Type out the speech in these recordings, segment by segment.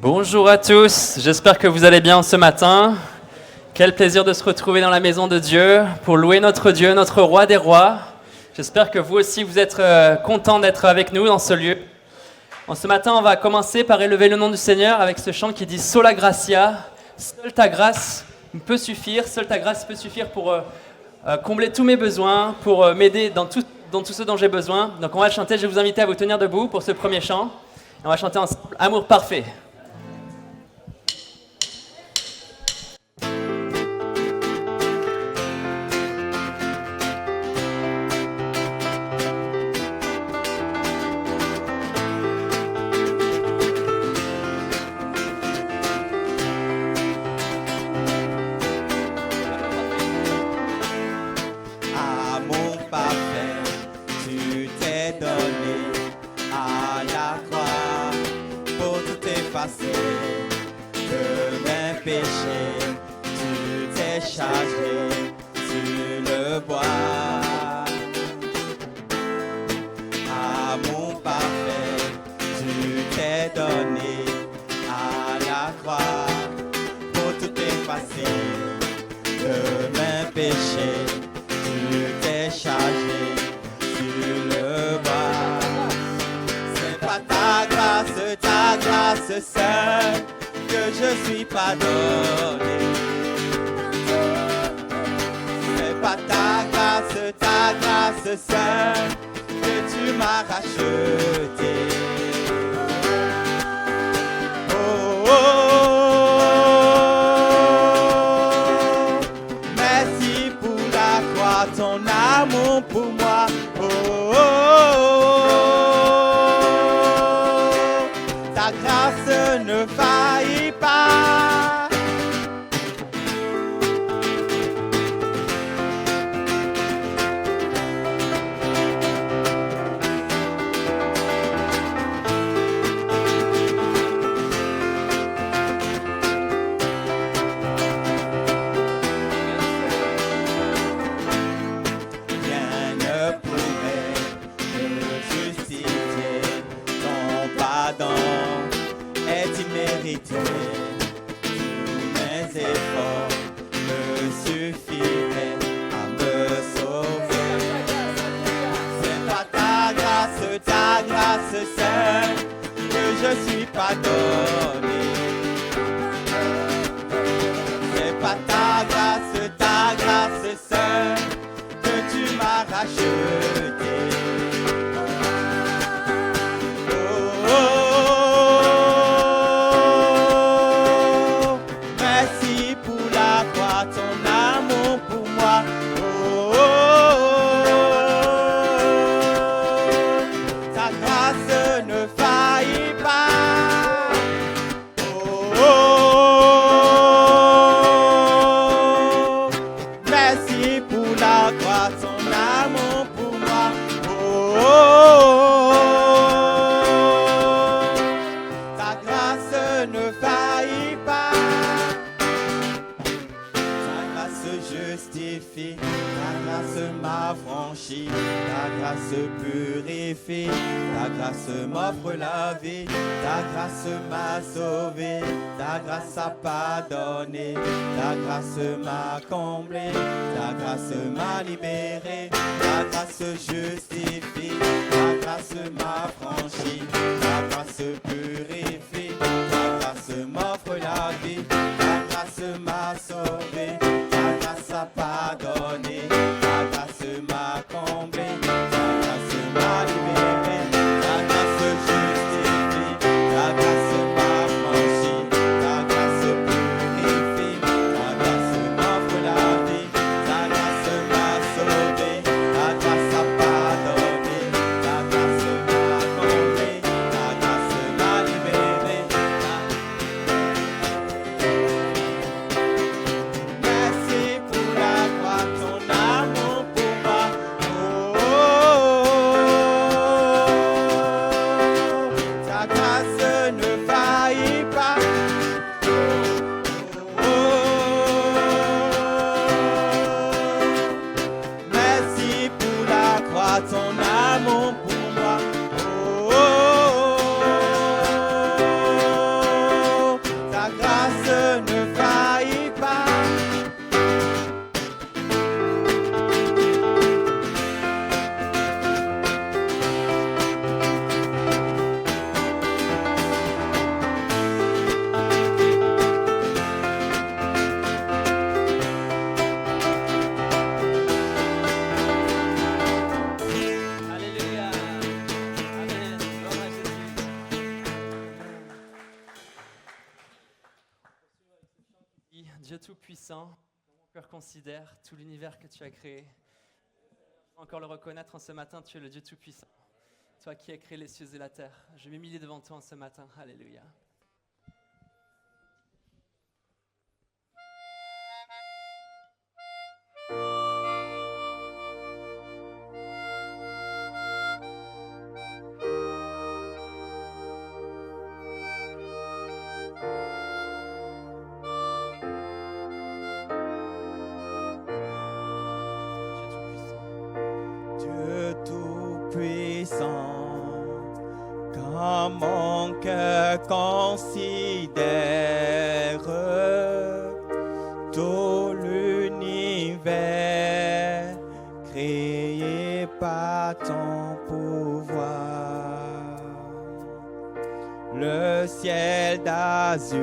Bonjour à tous, j'espère que vous allez bien ce matin. Quel plaisir de se retrouver dans la maison de Dieu pour louer notre Dieu, notre roi des rois. J'espère que vous aussi vous êtes contents d'être avec nous dans ce lieu. Ce matin, on va commencer par élever le nom du Seigneur avec ce chant qui dit Sola Gratia, seule ta grâce peut suffire, seule ta grâce peut suffire pour combler tous mes besoins, pour m'aider dans tout ce dont j'ai besoin. Donc on va chanter, je vais vous inviter à vous tenir debout pour ce premier chant. Et on va chanter ensemble Amour parfait. De mes péchés, tu t'es chargé sur le bois. Amour parfait, tu t'es donné à la croix pour tout effacer. De mes péchés, tu t'es chargé sur le bois. C'est pas ta grâce seule que je suis pardonné. C'est pas ta grâce seule que tu m'as racheté. Oh, oh, oh. Merci pour la croix, ton amour pour moi. Oh, oh, oh. Ta grâce ne faillit pas. Rien ne pourrait me justifier, ton pardon est immérité. Tous mes efforts me suffiraient à me sauver. C'est pas ta grâce seule que je suis pardonné. C'est pas ta grâce seule que tu m'as racheté. Oh, oh, oh. Merci pour la croix, ton amour pour moi. Oh, oh, oh. Ta grâce ne faillit pas. Oh, oh, oh. Merci pour la croix, ton amour pour moi. Oh, oh, oh. Ta grâce ne faillit pas. Ta grâce justifie, ta grâce m'affranchit, ta grâce purifie, ta grâce m'offre la vie, ta grâce m'a sauvé, ta grâce a pardonné, ta grâce m'a comblé, ta grâce m'a libéré, ta grâce justifie, ta grâce m'affranchit, ta grâce purifie, ta grâce m'offre la vie, ta grâce m'a sauvé, ta grâce a pardonné, ta grâce m'a comblé, ta grâce m'a libéré, ta grâce justifie, ta grâce m'affranchit, ta grâce purifie, ta grâce m'offre la vie, ta grâce m'a sauvé, ta grâce a pardonné, ta grâce m'a comblé, ta grâce m'a Dieu Tout-Puissant, mon cœur considère tout l'univers que tu as créé. Je veux encore le reconnaître en ce matin, tu es le Dieu Tout-Puissant. Toi qui as créé les cieux et la terre. Je m'humilie devant toi en ce matin. Alléluia. Dieu Tout-Puissant, quand mon cœur considère tout l'univers créé par ton pouvoir, le ciel d'azur,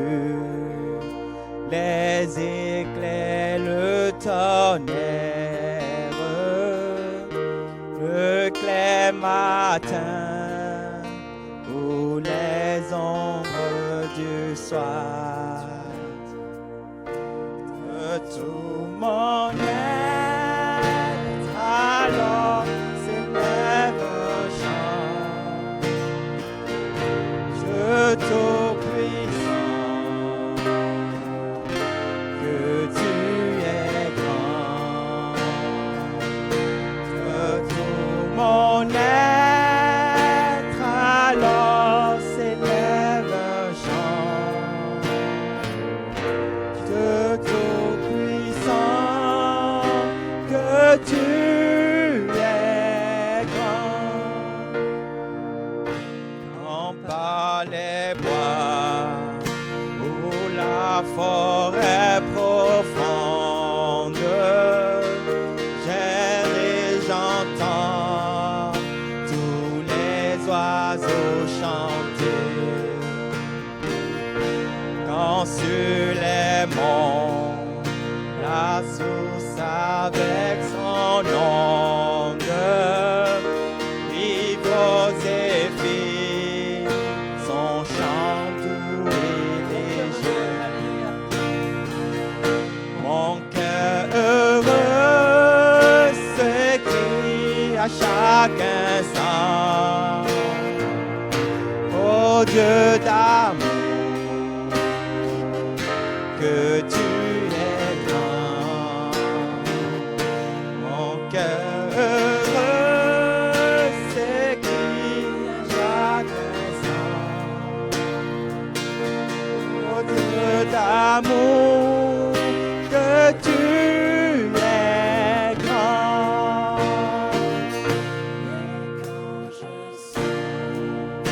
les éclairs, le tonnerre, le clair matin ou les ombres du soir, de tout mon être, alors s'élève un chant. Dieu Tout-Puissant, que tu es grand. De tout mon être, alors s'élève un chant. Dieu Tout-Puissant, que tu es grand. Quand par les bois ou la forêt profonde, j'erre et j'entends tous les oiseaux chanter. Quand sur les monts, la source avec son onde livre aux zéphyrs son chant doux et léger. Mon cœur heureux s'écrie à chaque instant. Oh Dieu d'amour, que tu es grand. Mon cœur heureux s'écrie à chaque instant. Oh Dieu d'amour, que tu es grand. Et quand je sens mon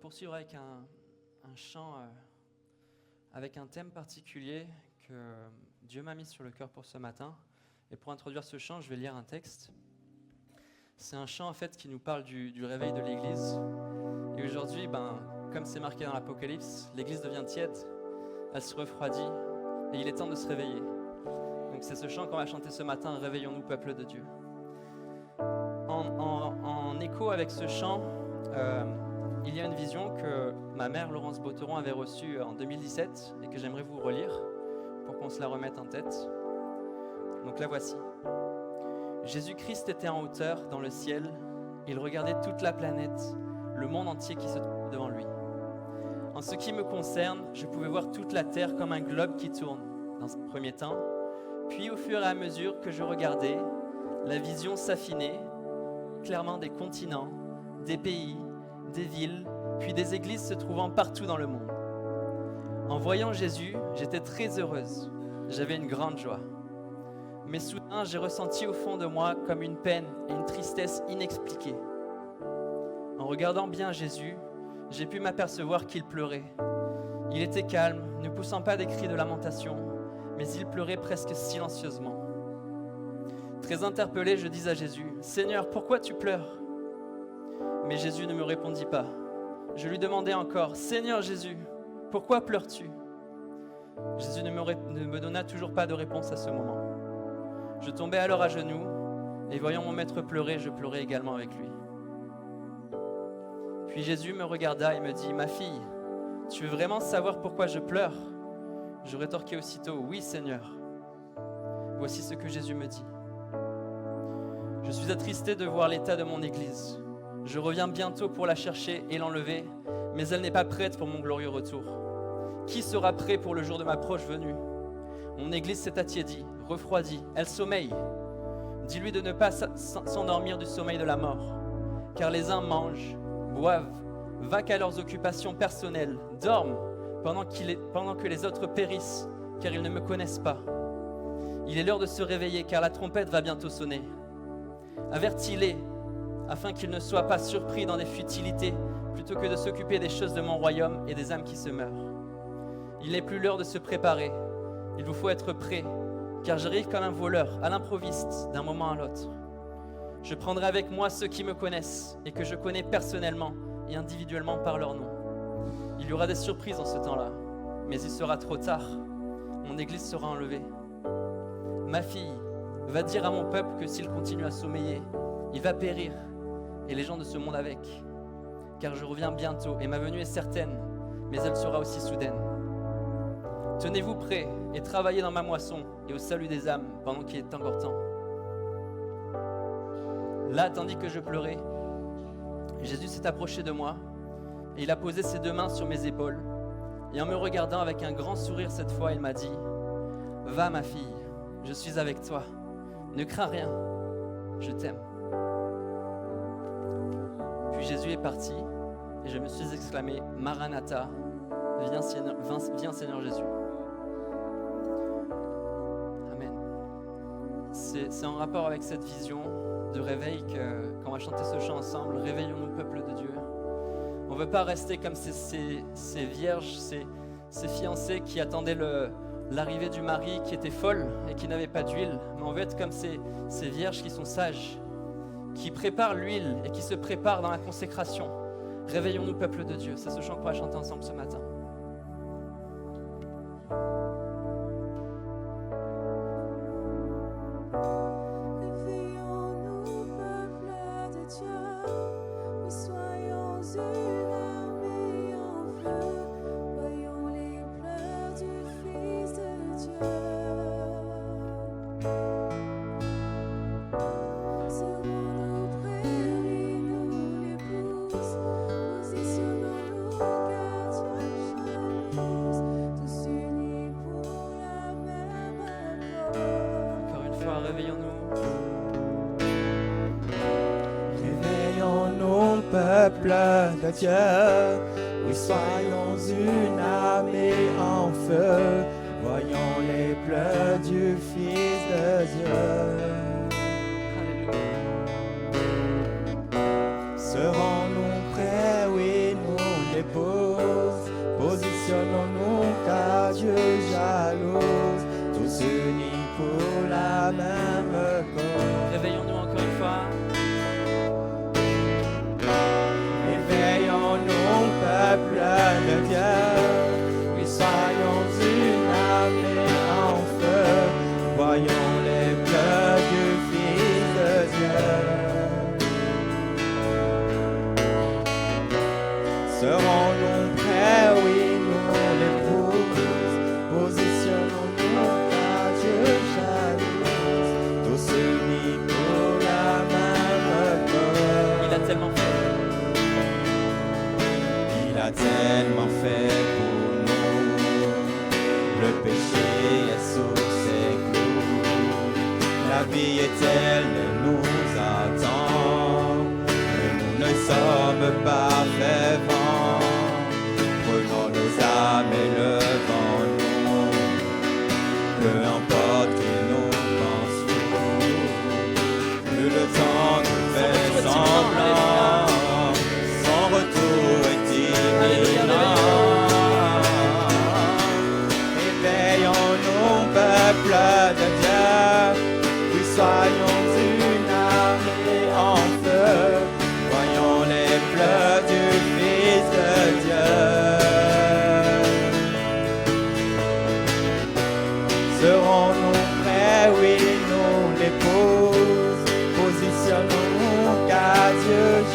poursuivre avec un chant avec un thème particulier que Dieu m'a mis sur le cœur pour ce matin. Et pour introduire ce chant, je vais lire un texte. C'est un chant en fait qui nous parle du réveil de l'Église. Et aujourd'hui, comme c'est marqué dans l'Apocalypse, l'Église devient tiède, elle se refroidit et il est temps de se réveiller. Donc c'est ce chant qu'on va chanter ce matin, Réveillons-nous, peuple de Dieu. En écho avec ce chant, il y a une vision que ma mère Laurence Botteron avait reçue en 2017 et que j'aimerais vous relire pour qu'on se la remette en tête. Donc la voici. Jésus-Christ était en hauteur dans le ciel, il regardait toute la planète, le monde entier qui se trouvait devant lui. En ce qui me concerne, je pouvais voir toute la terre comme un globe qui tourne, dans un premier temps, puis au fur et à mesure que je regardais, la vision s'affinait, clairement des continents, des pays, des villes, puis des églises se trouvant partout dans le monde. En voyant Jésus, j'étais très heureuse, j'avais une grande joie. Mais soudain, j'ai ressenti au fond de moi comme une peine et une tristesse inexpliquées. En regardant bien Jésus, j'ai pu m'apercevoir qu'il pleurait. Il était calme, ne poussant pas des cris de lamentation, mais il pleurait presque silencieusement. Très interpellé, je dis à Jésus, « Seigneur, pourquoi tu pleures ?» Mais Jésus ne me répondit pas. Je lui demandai encore, « Seigneur Jésus, pourquoi pleures-tu » Jésus ne me donna toujours pas de réponse à ce moment. Je tombais alors à genoux, et voyant mon maître pleurer, je pleurais également avec lui. Puis Jésus me regarda et me dit, « Ma fille, tu veux vraiment savoir pourquoi je pleure ?» Je rétorquai aussitôt, « Oui, Seigneur. » Voici ce que Jésus me dit. « Je suis attristé de voir l'état de mon Église. Je reviens bientôt pour la chercher et l'enlever, mais elle n'est pas prête pour mon glorieux retour. Qui sera prêt pour le jour de ma proche venue ? Mon Église s'est attiédie, refroidie, elle sommeille. Dis-lui de ne pas s'endormir du sommeil de la mort, car les uns mangent, boivent, vaquent à leurs occupations personnelles, dorment, pendant que les autres périssent, car ils ne me connaissent pas. Il est l'heure de se réveiller, car la trompette va bientôt sonner. Avertis-les, afin qu'ils ne soient pas surpris dans des futilités, plutôt que de s'occuper des choses de mon royaume et des âmes qui se meurent. Il n'est plus l'heure de se préparer. Il vous faut être prêts, car j'arrive comme un voleur, à l'improviste, d'un moment à l'autre. Je prendrai avec moi ceux qui me connaissent et que je connais personnellement et individuellement par leur nom. Il y aura des surprises en ce temps-là, mais il sera trop tard. Mon Église sera enlevée. Ma fille, va dire à mon peuple que s'il continue à sommeiller, il va périr, et les gens de ce monde avec. Car je reviens bientôt, et ma venue est certaine, mais elle sera aussi soudaine. Tenez-vous prêts et travaillez dans ma moisson et au salut des âmes pendant qu'il est encore temps. Là, tandis que je pleurais, Jésus s'est approché de moi et il a posé ses deux mains sur mes épaules. Et en me regardant avec un grand sourire cette fois, il m'a dit « Va ma fille, je suis avec toi. Ne crains rien, je t'aime. » Puis Jésus est parti et je me suis exclamé « Maranatha, viens Seigneur Jésus. » C'est en rapport avec cette vision de réveil qu'on va chanter ce chant ensemble. Réveillons-nous, peuple de Dieu. On ne veut pas rester comme ces vierges, ces fiancées qui attendaient l'arrivée du mari qui était folle et qui n'avait pas d'huile. Mais on veut être comme ces vierges qui sont sages, qui préparent l'huile et qui se préparent dans la consécration. Réveillons-nous, peuple de Dieu. C'est ce chant qu'on va chanter ensemble ce matin. Réveillons-nous, peuple de Dieu, oui, soyons une armée en feu, voyons les pleurs du Fils de Dieu. Serons-nous prêts, oui, nous les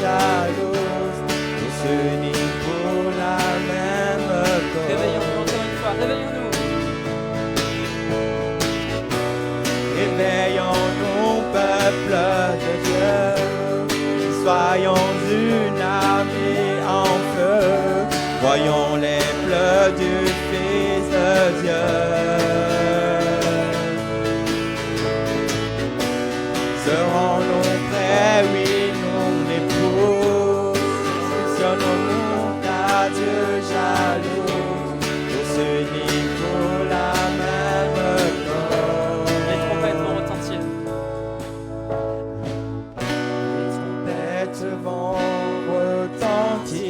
jalouse, tous unis pour la même cause. Réveillons-nous encore une fois, réveillons-nous. Réveillons-nous, peuple de Dieu, soyons une armée en feu, voyons les pleurs du Fils de Dieu. Serons-nous prêts, oui, nous l'épouse, fusionnons-nous à Dieu jaloux, tous unis pour la même cause. Les trompettes vont retentir. Les trompettes vont retentir,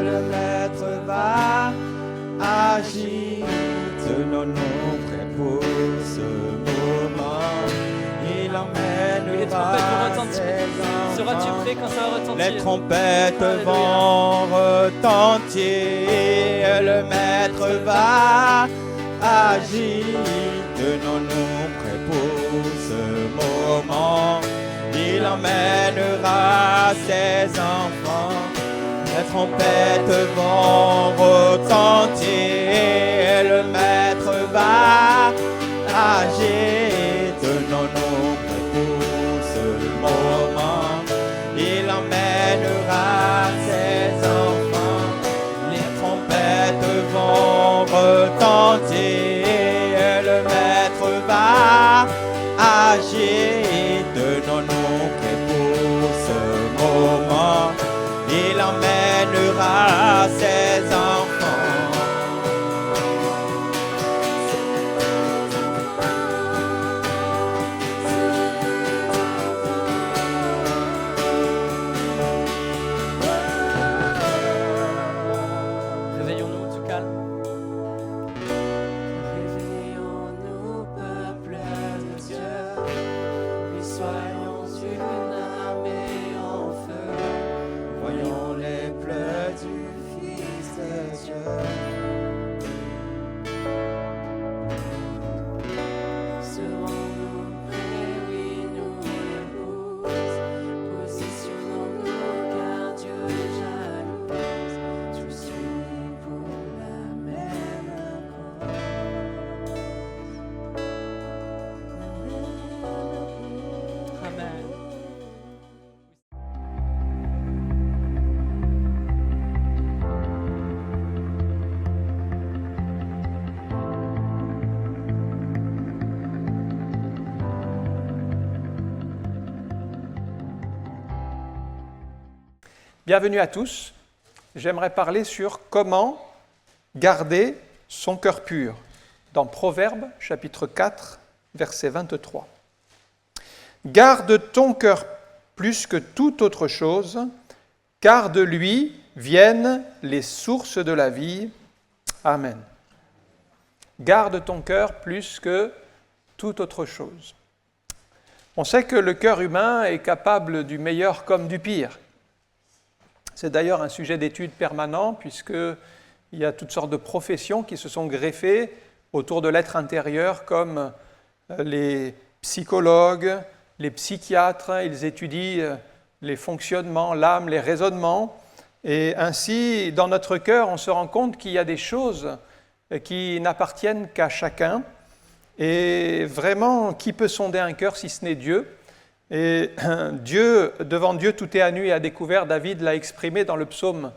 le Maître va agir, tenons-nous prêts pour ce moment. Il Oui, les emmènera trompettes vont retentir. ses Seras-tu enfants. prêt quand ça va retentir? Les trompettes Alléluia. vont retentir, le Maître va agir. Tenons-nous prêts pour ce moment. Il emmènera ses enfants. Les trompettes vont retentir, le Maître va agir. Tenons-nous prêts pour ce moment. Il emmènera ses enfants. Les trompettes vont retentir, le Maître va agir. Tenons-nous prêts pour ce moment. Il emmènera ses enfants. Réveillons-nous, du calme. Réveillons-nous, peuple de Dieu, et soyons une armée en feu. Voyons les pleurs du Fils de Dieu. Serons-nous prêts, oui, nous l'épouse, positionnons-nous car Dieu est jaloux, tous unis pour la même cause. Amen. Bienvenue à tous. J'aimerais parler sur comment garder son cœur pur dans Proverbes chapitre 4, verset 23. Garde ton cœur plus que toute autre chose, car de lui viennent les sources de la vie. Amen. Garde ton cœur plus que toute autre chose. On sait que le cœur humain est capable du meilleur comme du pire. C'est d'ailleurs un sujet d'étude permanent puisqu'il y a toutes sortes de professions qui se sont greffées autour de l'être intérieur comme les psychologues, les psychiatres. Ils étudient les fonctionnements, l'âme, les raisonnements. Et ainsi, dans notre cœur, on se rend compte qu'il y a des choses qui n'appartiennent qu'à chacun. Et vraiment, qui peut sonder un cœur si ce n'est Dieu ? Et devant Dieu, tout est à nu et à découvert. David l'a exprimé dans le psaume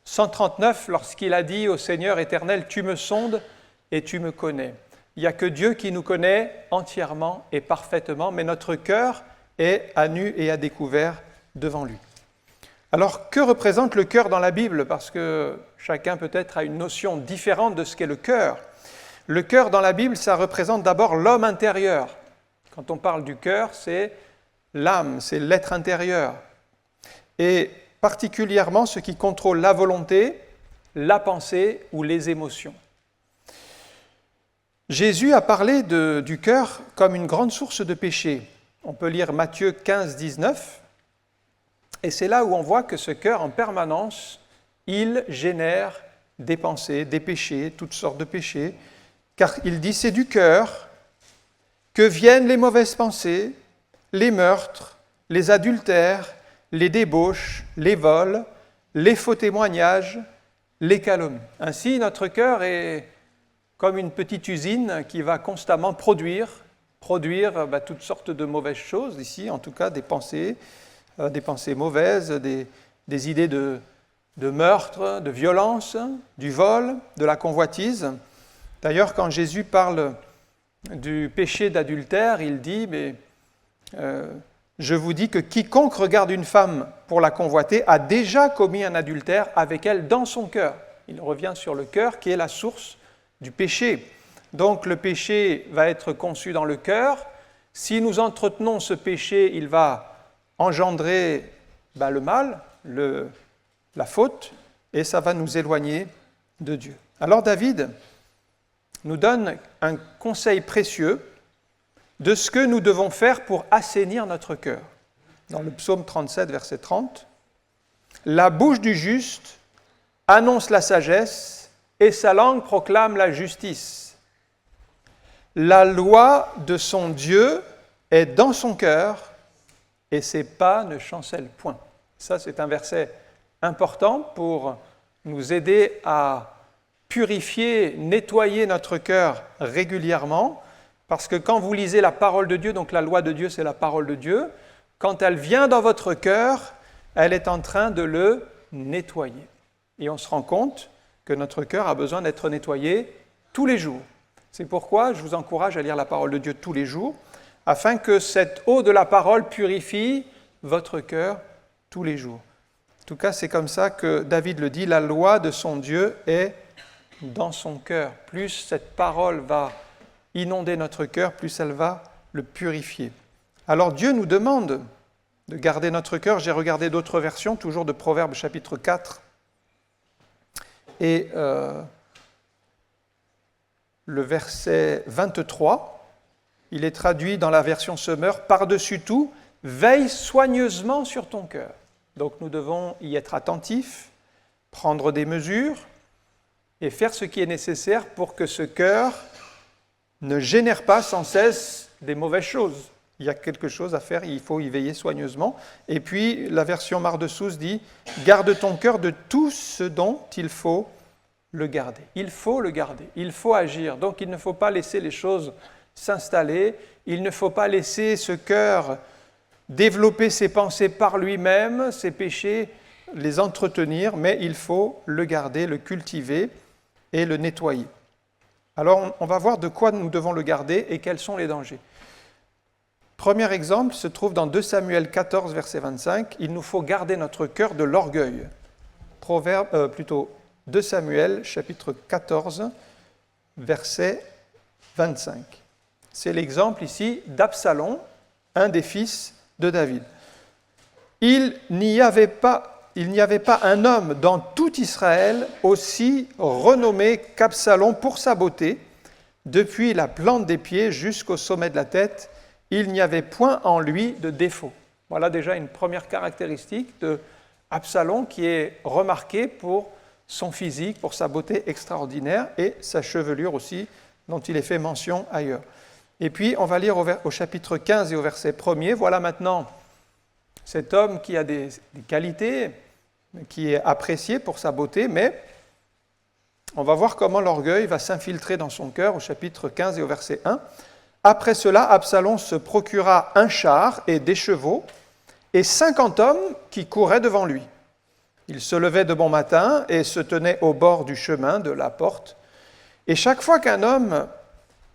139 lorsqu'il a dit au Seigneur éternel, « Tu me sondes et tu me connais ». Il n'y a que Dieu qui nous connaît entièrement et parfaitement, mais notre cœur est à nu et à découvert devant lui. Alors, que représente le cœur dans la Bible ? Parce que chacun peut-être a une notion différente de ce qu'est le cœur. Le cœur dans la Bible, ça représente d'abord l'homme intérieur. Quand on parle du cœur, c'est l'âme, c'est l'être intérieur. Et particulièrement ce qui contrôle la volonté, la pensée ou les émotions. Jésus a parlé du cœur comme une grande source de péché. On peut lire Matthieu 15, 19. Et c'est là où on voit que ce cœur, en permanence, il génère des pensées, des péchés, toutes sortes de péchés. Car il dit, c'est du cœur que viennent les mauvaises pensées, les meurtres, les adultères, les débauches, les vols, les faux témoignages, les calomnies. Ainsi, notre cœur est comme une petite usine qui va constamment produire toutes sortes de mauvaises choses, ici en tout cas des pensées mauvaises, des idées de meurtre, de violence, du vol, de la convoitise. D'ailleurs, quand Jésus parle du péché d'adultère, il dit je vous dis que quiconque regarde une femme pour la convoiter a déjà commis un adultère avec elle dans son cœur. Il revient sur le cœur qui est la source du péché. Donc le péché va être conçu dans le cœur. Si nous entretenons ce péché, il va engendrer le mal, la faute, et ça va nous éloigner de Dieu. Alors David nous donne un conseil précieux de ce que nous devons faire pour assainir notre cœur. Dans le psaume 37, verset 30, « La bouche du juste annonce la sagesse, et sa langue proclame la justice. La loi de son Dieu est dans son cœur, et ses pas ne chancellent point. » Ça, c'est un verset important pour nous aider à purifier, nettoyer notre cœur régulièrement, parce que quand vous lisez la parole de Dieu, donc la loi de Dieu, c'est la parole de Dieu, quand elle vient dans votre cœur, elle est en train de le nettoyer. Et on se rend compte que notre cœur a besoin d'être nettoyé tous les jours. C'est pourquoi je vous encourage à lire la parole de Dieu tous les jours, afin que cette eau de la parole purifie votre cœur tous les jours. En tout cas, c'est comme ça que David le dit, la loi de son Dieu est dans son cœur. Plus cette parole va inonder notre cœur, plus elle va le purifier. Alors Dieu nous demande de garder notre cœur. J'ai regardé d'autres versions, toujours de Proverbes chapitre 4, et le verset 23, il est traduit dans la version Semeur, « Par-dessus tout, veille soigneusement sur ton cœur. » Donc nous devons y être attentifs, prendre des mesures et faire ce qui est nécessaire pour que ce cœur ne génère pas sans cesse des mauvaises choses. Il y a quelque chose à faire, il faut y veiller soigneusement. Et puis la version Mar-de-Sousse dit « Garde ton cœur de tout ce dont il faut le garder. » Il faut le garder, il faut agir. Donc il ne faut pas laisser les choses s'installer, il ne faut pas laisser ce cœur développer ses pensées par lui-même, ses péchés, les entretenir, mais il faut le garder, le cultiver et le nettoyer. Alors on va voir de quoi nous devons le garder et quels sont les dangers. Premier exemple se trouve dans 2 Samuel 14, verset 25. Il nous faut garder notre cœur de l'orgueil. 2 Samuel, chapitre 14, verset 25. C'est l'exemple ici d'Absalom, un des fils de David. Il n'y avait pas un homme dans tout Israël aussi renommé qu'Absalom pour sa beauté. Depuis la plante des pieds jusqu'au sommet de la tête, il n'y avait point en lui de défaut. Voilà déjà une première caractéristique de Absalom qui est remarqué pour son physique, pour sa beauté extraordinaire et sa chevelure aussi, dont il est fait mention ailleurs. Et puis, on va lire au chapitre 15 et au verset 1er. Voilà maintenant cet homme qui a des qualités, qui est apprécié pour sa beauté, mais on va voir comment l'orgueil va s'infiltrer dans son cœur au chapitre 15 et au verset 1. Après cela, Absalom se procura un char et des chevaux et 50 hommes qui couraient devant lui. Il se levait de bon matin et se tenait au bord du chemin de la porte. Et chaque fois qu'un homme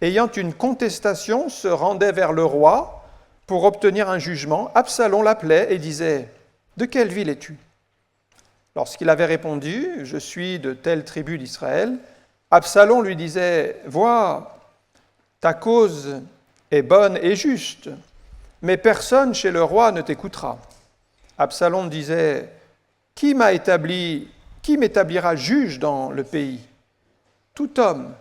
ayant une contestation se rendait vers le roi pour obtenir un jugement, Absalom l'appelait et disait « De quelle ville es-tu » Lorsqu'il avait répondu « Je suis de telle tribu d'Israël », Absalom lui disait « Vois, ta cause est bonne et juste, mais personne chez le roi ne t'écoutera. » Absalom disait « Qui m'établira juge dans le pays ? Tout homme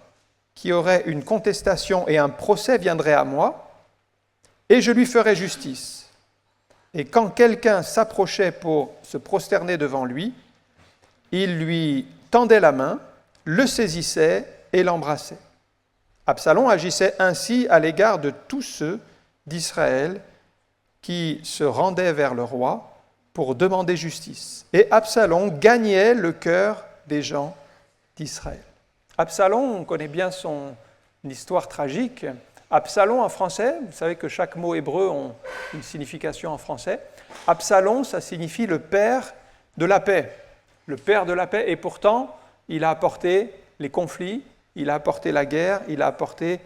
qui aurait une contestation et un procès viendrait à moi, et je lui ferais justice. Et quand quelqu'un s'approchait pour se prosterner devant lui, il lui tendait la main, le saisissait et l'embrassait. » Absalom agissait ainsi à l'égard de tous ceux d'Israël qui se rendaient vers le roi pour demander justice. Et Absalom gagnait le cœur des gens d'Israël. Absalom, on connaît bien son histoire tragique. Absalom en français, vous savez que chaque mot hébreu a une signification en français. Absalom, ça signifie le père de la paix. Le père de la paix, et pourtant, il a apporté les conflits, il a apporté la guerre, il a apporté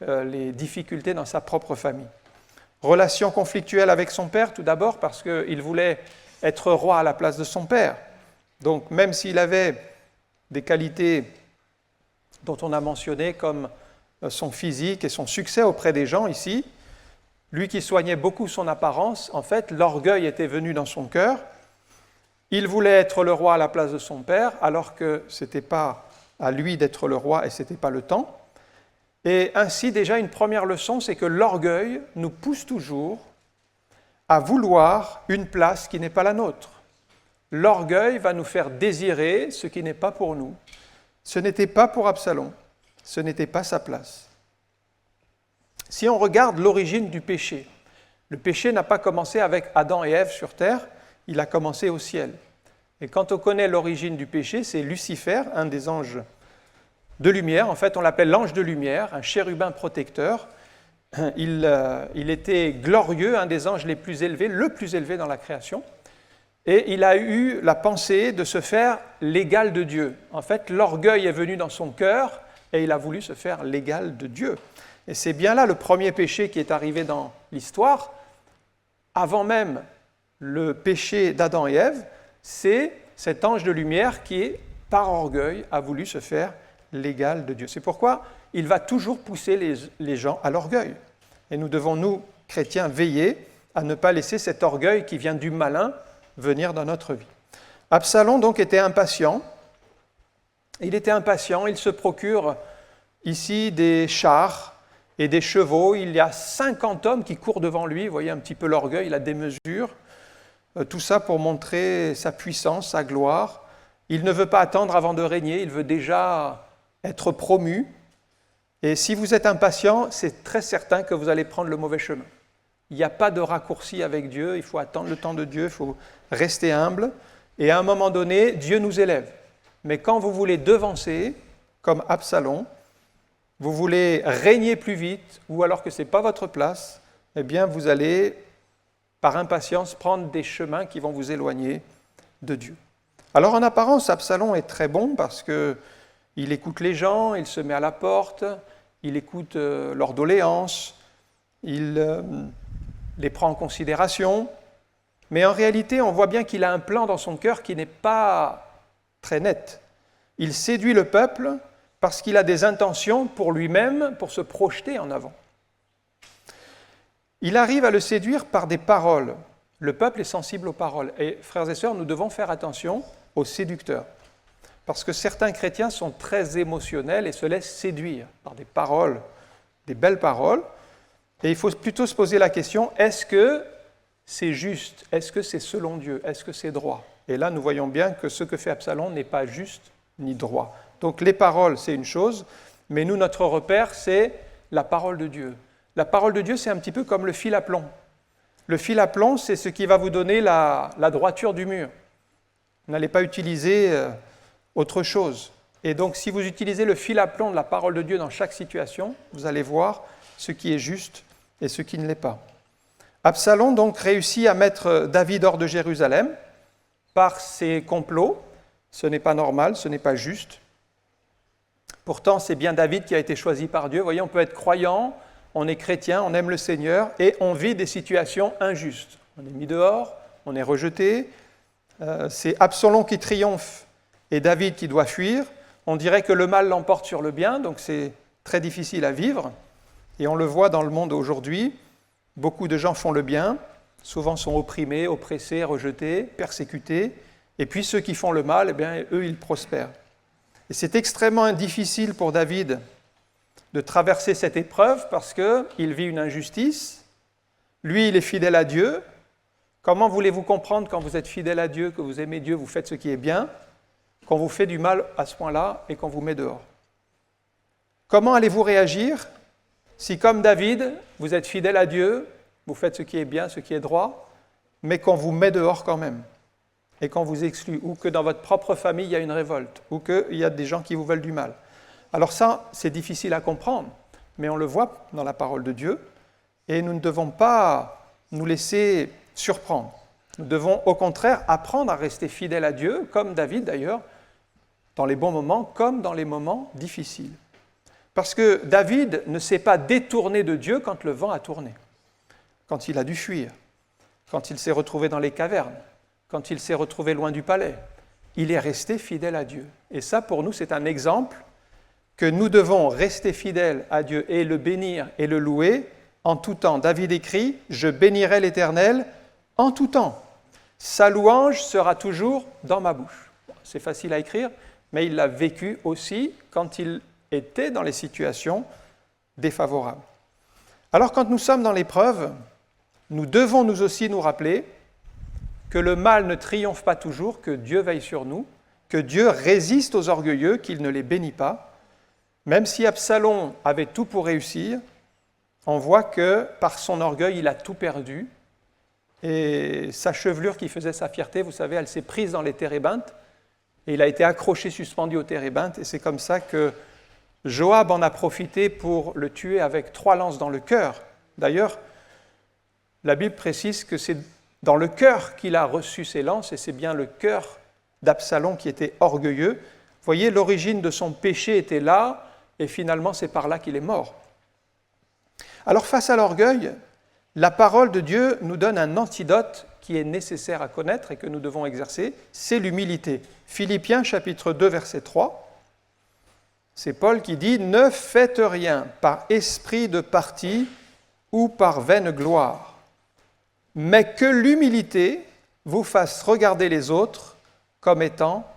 les difficultés dans sa propre famille. Relation conflictuelle avec son père, tout d'abord, parce qu'il voulait être roi à la place de son père. Donc, même s'il avait des qualités dont on a mentionné, comme son physique et son succès auprès des gens ici, lui qui soignait beaucoup son apparence, en fait, l'orgueil était venu dans son cœur. Il voulait être le roi à la place de son père, alors que ce n'était pas à lui d'être le roi et ce n'était pas le temps. Et ainsi, déjà, une première leçon, c'est que l'orgueil nous pousse toujours à vouloir une place qui n'est pas la nôtre. L'orgueil va nous faire désirer ce qui n'est pas pour nous. Ce n'était pas pour Absalom, ce n'était pas sa place. Si on regarde l'origine du péché, le péché n'a pas commencé avec Adam et Ève sur terre, il a commencé au ciel. Et quand on connaît l'origine du péché, c'est Lucifer, un des anges de lumière. En fait, on l'appelle l'ange de lumière, un chérubin protecteur. Il était glorieux, un des anges les plus élevés, le plus élevé dans la création. Et il a eu la pensée de se faire l'égal de Dieu. En fait, l'orgueil est venu dans son cœur et il a voulu se faire l'égal de Dieu. Et c'est bien là le premier péché qui est arrivé dans l'histoire. Avant même le péché d'Adam et Ève, c'est cet ange de lumière qui, par orgueil, a voulu se faire l'égal de Dieu. C'est pourquoi il va toujours pousser les gens à l'orgueil. Et nous devons, nous, chrétiens, veiller à ne pas laisser cet orgueil qui vient du malin venir dans notre vie. Absalom, donc, était impatient. Il était impatient, il se procure ici des chars et des chevaux. Il y a 50 hommes qui courent devant lui. Vous voyez un petit peu l'orgueil, il a des mesures. Tout ça pour montrer sa puissance, sa gloire. Il ne veut pas attendre avant de régner, il veut déjà être promu. Et si vous êtes impatient, c'est très certain que vous allez prendre le mauvais chemin. Il n'y a pas de raccourci avec Dieu, il faut attendre le temps de Dieu, il faut rester humble. Et à un moment donné, Dieu nous élève. Mais quand vous voulez devancer, comme Absalom, vous voulez régner plus vite, ou alors que ce n'est pas votre place, eh bien vous allez, par impatience, prendre des chemins qui vont vous éloigner de Dieu. Alors en apparence, Absalom est très bon parce qu'il écoute les gens, il se met à la porte, il écoute leurs doléances, il les prend en considération. Mais en réalité, on voit bien qu'il a un plan dans son cœur qui n'est pas très net. Il séduit le peuple parce qu'il a des intentions pour lui-même, pour se projeter en avant. Il arrive à le séduire par des paroles. Le peuple est sensible aux paroles. Et frères et sœurs, nous devons faire attention aux séducteurs. Parce que certains chrétiens sont très émotionnels et se laissent séduire par des paroles, des belles paroles. Et il faut plutôt se poser la question, est-ce que c'est juste? Est-ce que c'est selon Dieu? Est-ce que c'est droit? Et là, nous voyons bien que ce que fait Absalom n'est pas juste ni droit. Donc les paroles, c'est une chose, mais nous, notre repère, c'est la parole de Dieu. La parole de Dieu, c'est un petit peu comme le fil à plomb. Le fil à plomb, c'est ce qui va vous donner la droiture du mur. Vous n'allez pas utiliser autre chose. Et donc, si vous utilisez le fil à plomb de la parole de Dieu dans chaque situation, vous allez voir ce qui est juste et ce qui ne l'est pas. Absalom, donc, réussit à mettre David hors de Jérusalem par ses complots. Ce n'est pas normal, ce n'est pas juste. Pourtant, c'est bien David qui a été choisi par Dieu. Vous voyez, on peut être croyant, on est chrétien, on aime le Seigneur et on vit des situations injustes. On est mis dehors, on est rejeté. C'est Absalom qui triomphe et David qui doit fuir. On dirait que le mal l'emporte sur le bien, donc c'est très difficile à vivre. Et on le voit dans le monde aujourd'hui. Beaucoup de gens font le bien, souvent sont opprimés, oppressés, rejetés, persécutés. Et puis ceux qui font le mal, eh bien, eux, ils prospèrent. Et c'est extrêmement difficile pour David de traverser cette épreuve parce qu'il vit une injustice. Lui, il est fidèle à Dieu. Comment voulez-vous comprendre quand vous êtes fidèle à Dieu, que vous aimez Dieu, vous faites ce qui est bien, qu'on vous fait du mal à ce point-là et qu'on vous met dehors? Comment allez-vous réagir si, comme David, vous êtes fidèle à Dieu, vous faites ce qui est bien, ce qui est droit, mais qu'on vous met dehors quand même, et qu'on vous exclut, ou que dans votre propre famille, il y a une révolte, ou qu'il y a des gens qui vous veulent du mal. Alors ça, c'est difficile à comprendre, mais on le voit dans la parole de Dieu, et nous ne devons pas nous laisser surprendre. Nous devons au contraire apprendre à rester fidèles à Dieu, comme David d'ailleurs, dans les bons moments comme dans les moments difficiles. Parce que David ne s'est pas détourné de Dieu quand le vent a tourné, quand il a dû fuir, quand il s'est retrouvé dans les cavernes, quand il s'est retrouvé loin du palais. Il est resté fidèle à Dieu. Et ça, pour nous, c'est un exemple que nous devons rester fidèles à Dieu et le bénir et le louer en tout temps. David écrit « Je bénirai l'Éternel en tout temps. Sa louange sera toujours dans ma bouche. » C'est facile à écrire, mais il l'a vécu aussi quand il était dans les situations défavorables. Alors quand nous sommes dans l'épreuve, nous devons nous aussi nous rappeler que le mal ne triomphe pas toujours, que Dieu veille sur nous, que Dieu résiste aux orgueilleux, qu'il ne les bénit pas. Même si Absalom avait tout pour réussir, on voit que par son orgueil, il a tout perdu. Et sa chevelure qui faisait sa fierté, vous savez, elle s'est prise dans les térébinthes, et il a été accroché, suspendu aux térébinthes, et c'est comme ça que Joab en a profité pour le tuer avec 3 lances dans le cœur. D'ailleurs, la Bible précise que c'est dans le cœur qu'il a reçu ces lances, et c'est bien le cœur d'Absalom qui était orgueilleux. Vous voyez, l'origine de son péché était là, et finalement c'est par là qu'il est mort. Alors face à l'orgueil, la parole de Dieu nous donne un antidote qui est nécessaire à connaître et que nous devons exercer, c'est l'humilité. Philippiens chapitre 2 verset 3, c'est Paul qui dit « Ne faites rien par esprit de parti ou par vaine gloire, mais que l'humilité vous fasse regarder les autres comme étant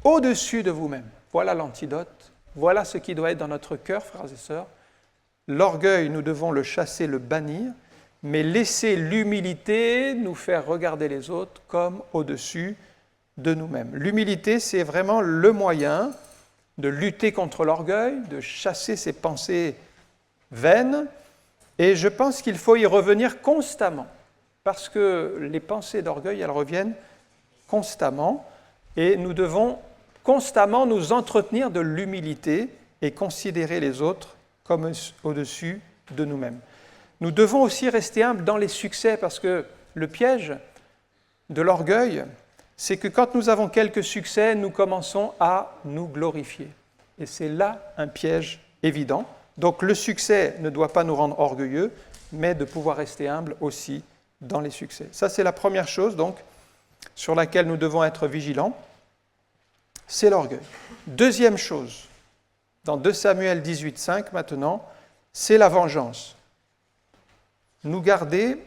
au-dessus de vous-même. » Voilà l'antidote, voilà ce qui doit être dans notre cœur, frères et sœurs. L'orgueil, nous devons le chasser, le bannir, mais laisser l'humilité nous faire regarder les autres comme au-dessus de nous-mêmes. L'humilité, c'est vraiment le moyen de lutter contre l'orgueil, de chasser ces pensées vaines, et je pense qu'il faut y revenir constamment, parce que les pensées d'orgueil, elles reviennent constamment, et nous devons constamment nous entretenir de l'humilité et considérer les autres comme au-dessus de nous-mêmes. Nous devons aussi rester humbles dans les succès, parce que le piège de l'orgueil, c'est que quand nous avons quelques succès, nous commençons à nous glorifier. Et c'est là un piège évident. Donc le succès ne doit pas nous rendre orgueilleux, mais de pouvoir rester humble aussi dans les succès. Ça, c'est la première chose donc, sur laquelle nous devons être vigilants, c'est l'orgueil. Deuxième chose, dans 2 Samuel 18,5 maintenant, c'est la vengeance. Nous garder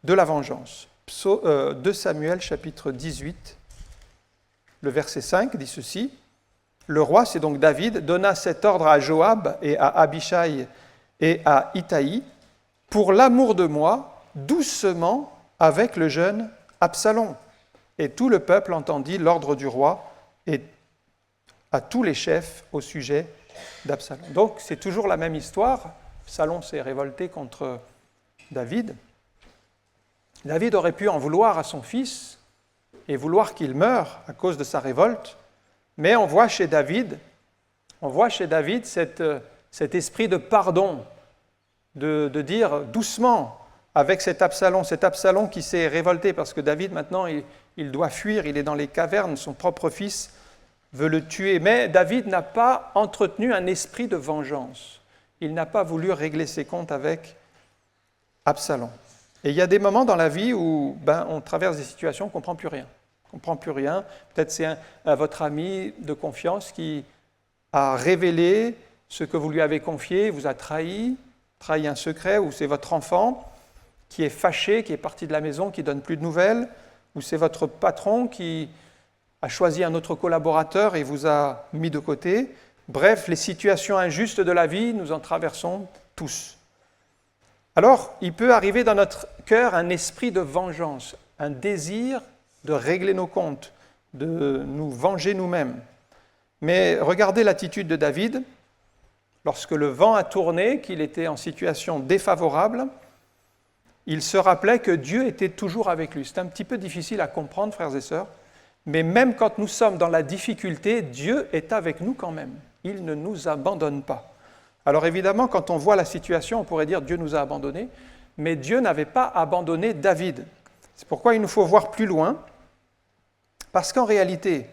de la vengeance. 2 Samuel chapitre 18, le verset 5 dit ceci. Le roi, c'est donc David, donna cet ordre à Joab et à Abishai et à Itaï, pour l'amour de moi, doucement avec le jeune Absalom. Et tout le peuple entendit l'ordre du roi et à tous les chefs au sujet d'Absalom. Donc c'est toujours la même histoire. Absalom s'est révolté contre David. David aurait pu en vouloir à son fils et vouloir qu'il meure à cause de sa révolte, mais on voit chez David cet esprit de pardon, de dire doucement avec cet Absalom qui s'est révolté parce que David maintenant il doit fuir, il est dans les cavernes, son propre fils veut le tuer, mais David n'a pas entretenu un esprit de vengeance, il n'a pas voulu régler ses comptes avec Absalom. Et il y a des moments dans la vie où on traverse des situations, on ne comprend plus rien. On ne comprend plus rien. Peut-être c'est votre ami de confiance qui a révélé ce que vous lui avez confié, vous a trahi un secret, ou c'est votre enfant qui est fâché, qui est parti de la maison, qui ne donne plus de nouvelles, ou c'est votre patron qui a choisi un autre collaborateur et vous a mis de côté. Bref, les situations injustes de la vie, nous en traversons tous. Alors, il peut arriver dans notre cœur un esprit de vengeance, un désir de régler nos comptes, de nous venger nous-mêmes. Mais regardez l'attitude de David. Lorsque le vent a tourné, qu'il était en situation défavorable, il se rappelait que Dieu était toujours avec lui. C'est un petit peu difficile à comprendre, frères et sœurs, mais même quand nous sommes dans la difficulté, Dieu est avec nous quand même. Il ne nous abandonne pas. Alors évidemment, quand on voit la situation, on pourrait dire Dieu nous a abandonnés, mais Dieu n'avait pas abandonné David. C'est pourquoi il nous faut voir plus loin, parce qu'en réalité,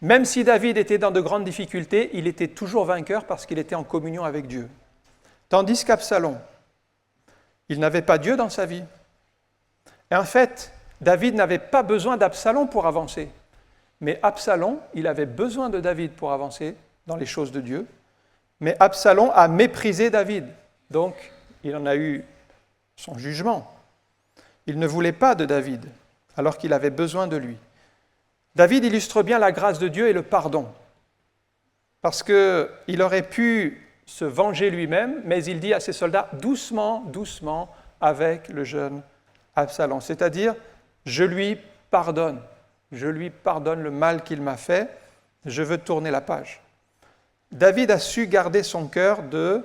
même si David était dans de grandes difficultés, il était toujours vainqueur parce qu'il était en communion avec Dieu. Tandis qu'Absalom, il n'avait pas Dieu dans sa vie. Et en fait, David n'avait pas besoin d'Absalom pour avancer. Mais Absalom, il avait besoin de David pour avancer dans les choses de Dieu. Mais Absalom a méprisé David. Donc, il en a eu son jugement. Il ne voulait pas de David, alors qu'il avait besoin de lui. David illustre bien la grâce de Dieu et le pardon. Parce qu'il aurait pu se venger lui-même, mais il dit à ses soldats, doucement, doucement, avec le jeune Absalom. C'est-à-dire, je lui pardonne le mal qu'il m'a fait, je veux tourner la page. David a su garder son cœur de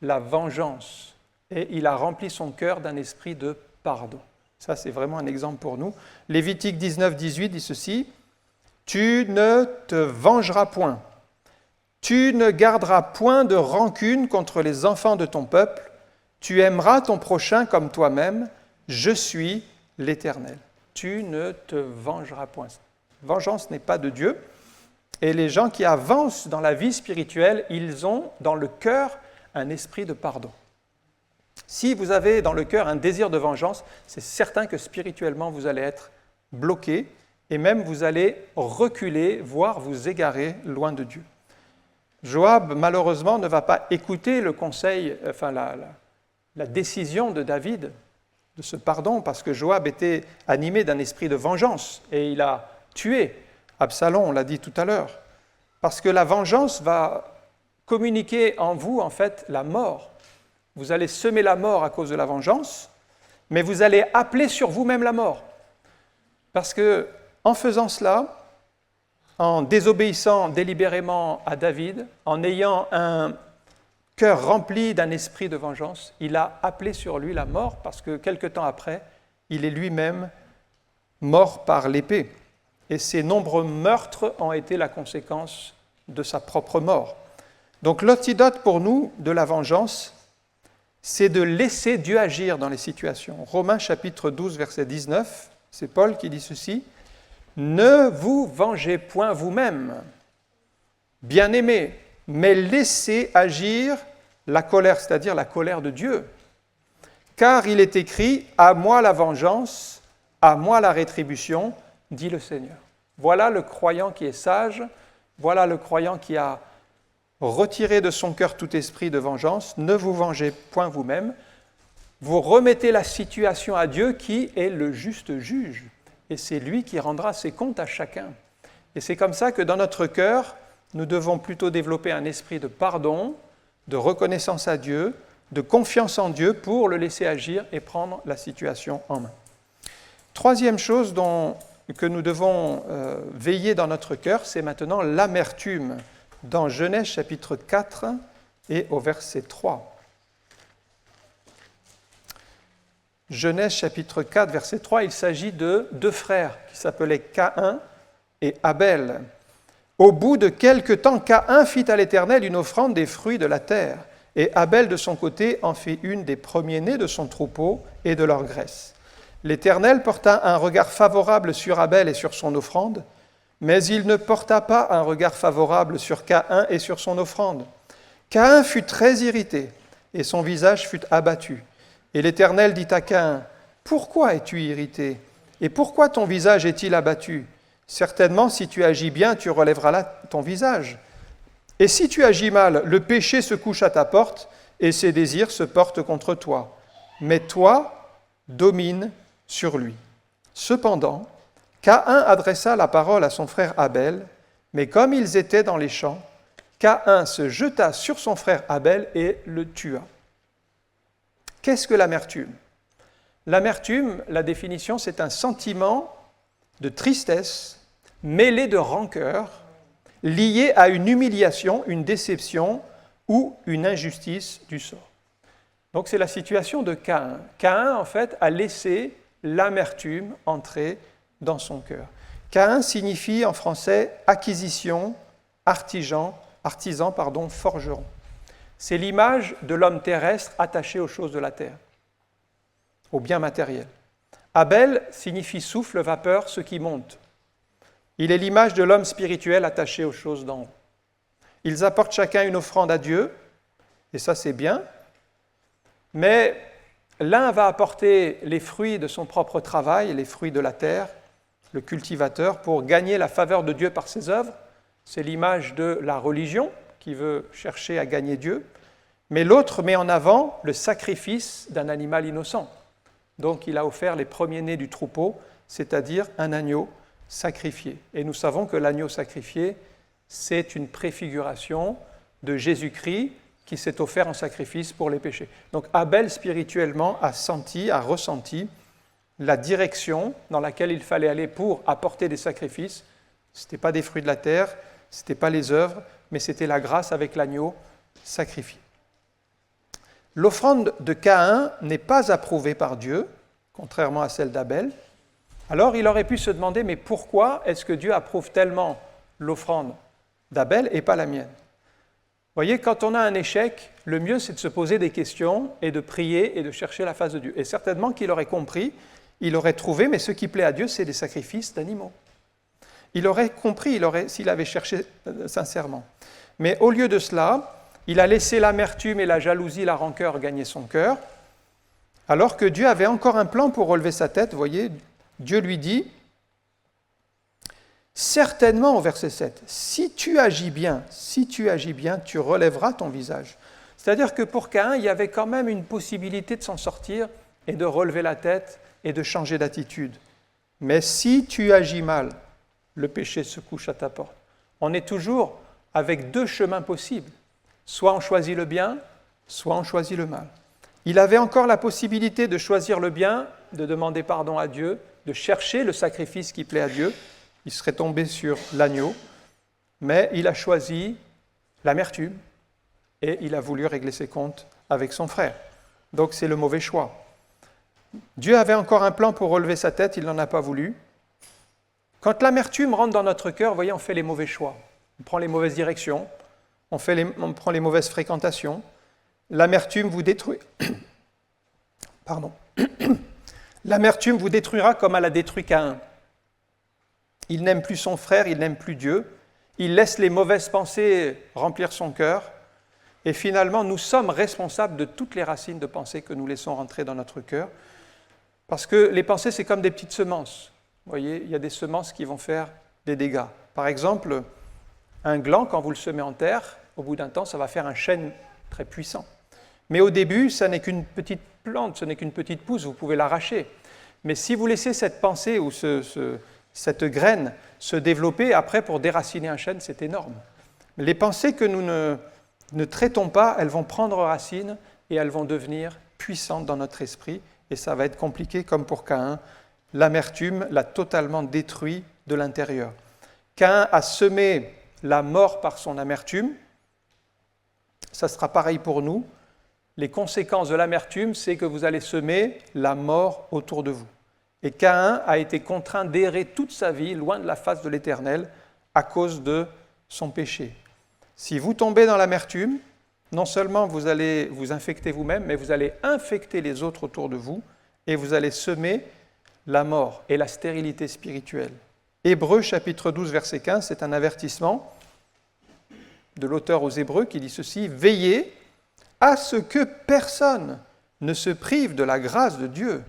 la vengeance et il a rempli son cœur d'un esprit de pardon. Ça, c'est vraiment un exemple pour nous. Lévitique 19, 18 dit ceci, « Tu ne te vengeras point, tu ne garderas point de rancune contre les enfants de ton peuple, tu aimeras ton prochain comme toi-même, je suis l'Éternel. » Tu ne te vengeras point. Vengeance n'est pas de Dieu. Et les gens qui avancent dans la vie spirituelle, ils ont dans le cœur un esprit de pardon. Si vous avez dans le cœur un désir de vengeance, c'est certain que spirituellement vous allez être bloqué et même vous allez reculer, voire vous égarer loin de Dieu. Joab, malheureusement, ne va pas écouter le conseil, la décision de David de ce pardon, parce que Joab était animé d'un esprit de vengeance et il a tué Absalom, on l'a dit tout à l'heure, parce que la vengeance va communiquer en vous, en fait, la mort. Vous allez semer la mort à cause de la vengeance, mais vous allez appeler sur vous-même la mort. Parce que, en faisant cela, en désobéissant délibérément à David, en ayant un cœur rempli d'un esprit de vengeance, il a appelé sur lui la mort, parce que quelque temps après, il est lui-même mort par l'épée. Et ces nombreux meurtres ont été la conséquence de sa propre mort. Donc l'antidote pour nous de la vengeance, c'est de laisser Dieu agir dans les situations. Romains chapitre 12, verset 19, c'est Paul qui dit ceci, « Ne vous vengez point vous-même, bien-aimés, mais laissez agir la colère, c'est-à-dire la colère de Dieu. Car il est écrit, « À moi la vengeance, à moi la rétribution, dit le Seigneur. » Voilà le croyant qui est sage, voilà le croyant qui a retiré de son cœur tout esprit de vengeance. Ne vous vengez point vous-même, vous remettez la situation à Dieu qui est le juste juge, et c'est lui qui rendra ses comptes à chacun. Et c'est comme ça que dans notre cœur, nous devons plutôt développer un esprit de pardon, de reconnaissance à Dieu, de confiance en Dieu pour le laisser agir et prendre la situation en main. Troisième chose que nous devons veiller dans notre cœur, c'est maintenant l'amertume, dans Genèse chapitre 4 et au verset 3. Genèse chapitre 4, verset 3, il s'agit de deux frères qui s'appelaient Caïn et Abel. Au bout de quelque temps, Caïn fit à l'Éternel une offrande des fruits de la terre, et Abel de son côté en fit une des premiers-nés de son troupeau et de leur graisse. L'Éternel porta un regard favorable sur Abel et sur son offrande, mais il ne porta pas un regard favorable sur Caïn et sur son offrande. Caïn fut très irrité, et son visage fut abattu. Et l'Éternel dit à Caïn, « Pourquoi es-tu irrité? Et pourquoi ton visage est-il abattu? Certainement, si tu agis bien, tu relèveras là ton visage. Et si tu agis mal, le péché se couche à ta porte, et ses désirs se portent contre toi. Mais toi, domine sur lui. » Cependant, Caïn adressa la parole à son frère Abel, mais comme ils étaient dans les champs, Caïn se jeta sur son frère Abel et le tua. Qu'est-ce que l'amertume? L'amertume, la définition, c'est un sentiment de tristesse mêlé de rancœur, lié à une humiliation, une déception ou une injustice du sort. Donc c'est la situation de Caïn. Caïn, en fait, a laissé l'amertume entrer dans son cœur. Caïn signifie en français acquisition, artisan, forgeron. C'est l'image de l'homme terrestre attaché aux choses de la terre, aux biens matériels. Abel signifie souffle, vapeur, ce qui monte. Il est l'image de l'homme spirituel attaché aux choses d'en haut. Ils apportent chacun une offrande à Dieu, et ça c'est bien, mais l'un va apporter les fruits de son propre travail, les fruits de la terre, le cultivateur, pour gagner la faveur de Dieu par ses œuvres. C'est l'image de la religion qui veut chercher à gagner Dieu, mais l'autre met en avant le sacrifice d'un animal innocent. Donc il a offert les premiers-nés du troupeau, c'est-à-dire un agneau sacrifié. Et nous savons que l'agneau sacrifié, c'est une préfiguration de Jésus-Christ qui s'est offert en sacrifice pour les péchés. Donc Abel, spirituellement, a ressenti la direction dans laquelle il fallait aller pour apporter des sacrifices. Ce n'était pas des fruits de la terre, ce n'était pas les œuvres, mais c'était la grâce avec l'agneau sacrifié. L'offrande de Caïn n'est pas approuvée par Dieu, contrairement à celle d'Abel. Alors il aurait pu se demander, mais pourquoi est-ce que Dieu approuve tellement l'offrande d'Abel et pas la mienne ? Vous voyez, quand on a un échec, le mieux c'est de se poser des questions et de prier et de chercher la face de Dieu. Et certainement qu'il aurait compris, il aurait trouvé, mais ce qui plaît à Dieu, c'est les sacrifices d'animaux. Il aurait compris, s'il avait cherché sincèrement. Mais au lieu de cela, il a laissé l'amertume et la jalousie, la rancœur gagner son cœur, alors que Dieu avait encore un plan pour relever sa tête. Vous voyez, Dieu lui dit, certainement au verset 7, si tu agis bien, tu relèveras ton visage. C'est-à-dire que pour Caïn, il y avait quand même une possibilité de s'en sortir et de relever la tête et de changer d'attitude. Mais si tu agis mal, le péché se couche à ta porte. On est toujours avec deux chemins possibles. Soit on choisit le bien, soit on choisit le mal. Il avait encore la possibilité de choisir le bien, de demander pardon à Dieu, de chercher le sacrifice qui plaît à Dieu. Il serait tombé sur l'agneau, mais il a choisi l'amertume et il a voulu régler ses comptes avec son frère. Donc c'est le mauvais choix. Dieu avait encore un plan pour relever sa tête, il n'en a pas voulu. Quand l'amertume rentre dans notre cœur, vous voyez, on fait les mauvais choix. On prend les mauvaises directions, on prend les mauvaises fréquentations. L'amertume vous détruit. Pardon. L'amertume vous détruira comme elle a détruit Caïn. Il n'aime plus son frère, il n'aime plus Dieu. Il laisse les mauvaises pensées remplir son cœur. Et finalement, nous sommes responsables de toutes les racines de pensées que nous laissons rentrer dans notre cœur. Parce que les pensées, c'est comme des petites semences. Vous voyez, il y a des semences qui vont faire des dégâts. Par exemple, un gland, quand vous le semez en terre, au bout d'un temps, ça va faire un chêne très puissant. Mais au début, ça n'est qu'une petite plante, ce n'est qu'une petite pousse, vous pouvez l'arracher. Mais si vous laissez cette pensée ou cette graine se développer, après, pour déraciner un chêne, c'est énorme. Les pensées que nous ne traitons pas, elles vont prendre racine et elles vont devenir puissantes dans notre esprit. Et ça va être compliqué, comme pour Caïn. L'amertume l'a totalement détruit de l'intérieur. Caïn a semé la mort par son amertume. Ça sera pareil pour nous. Les conséquences de l'amertume, c'est que vous allez semer la mort autour de vous. Et Caïn a été contraint d'errer toute sa vie loin de la face de l'Éternel à cause de son péché. Si vous tombez dans l'amertume, non seulement vous allez vous infecter vous-même, mais vous allez infecter les autres autour de vous et vous allez semer la mort et la stérilité spirituelle. Hébreux chapitre 12, verset 15, c'est un avertissement de l'auteur aux Hébreux qui dit ceci, « Veillez à ce que personne ne se prive de la grâce de Dieu,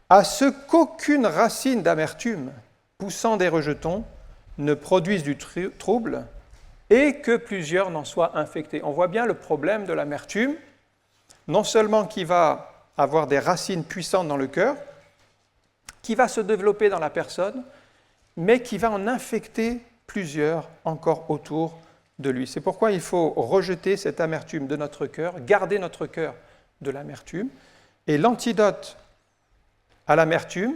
à ce qu'aucune racine d'amertume poussant des rejetons ne produise du trouble et que plusieurs n'en soient infectés. » On voit bien le problème de l'amertume, non seulement qui va avoir des racines puissantes dans le cœur, qui va se développer dans la personne, mais qui va en infecter plusieurs encore autour de lui. C'est pourquoi il faut rejeter cette amertume de notre cœur, garder notre cœur de l'amertume. Et l'antidote à l'amertume,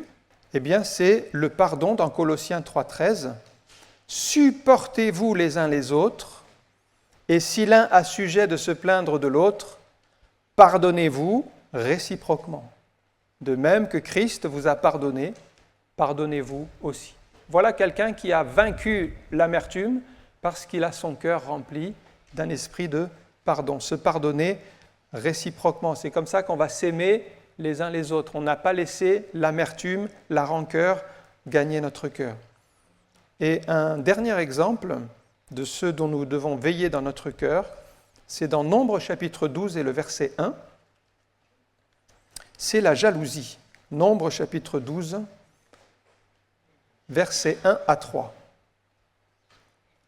eh bien, c'est le pardon dans Colossiens 3,13. « Supportez-vous les uns les autres, et si l'un a sujet de se plaindre de l'autre, pardonnez-vous réciproquement. De même que Christ vous a pardonné, pardonnez-vous aussi. Voilà quelqu'un qui a vaincu l'amertume parce qu'il a son cœur rempli d'un esprit de pardon. Se pardonner réciproquement. C'est comme ça qu'on va s'aimer les uns les autres. On n'a pas laissé l'amertume, la rancœur gagner notre cœur. Et un dernier exemple de ce dont nous devons veiller dans notre cœur, c'est dans Nombre chapitre 12 et le verset 1. C'est la jalousie. Nombre chapitre 12, versets 1 à 3.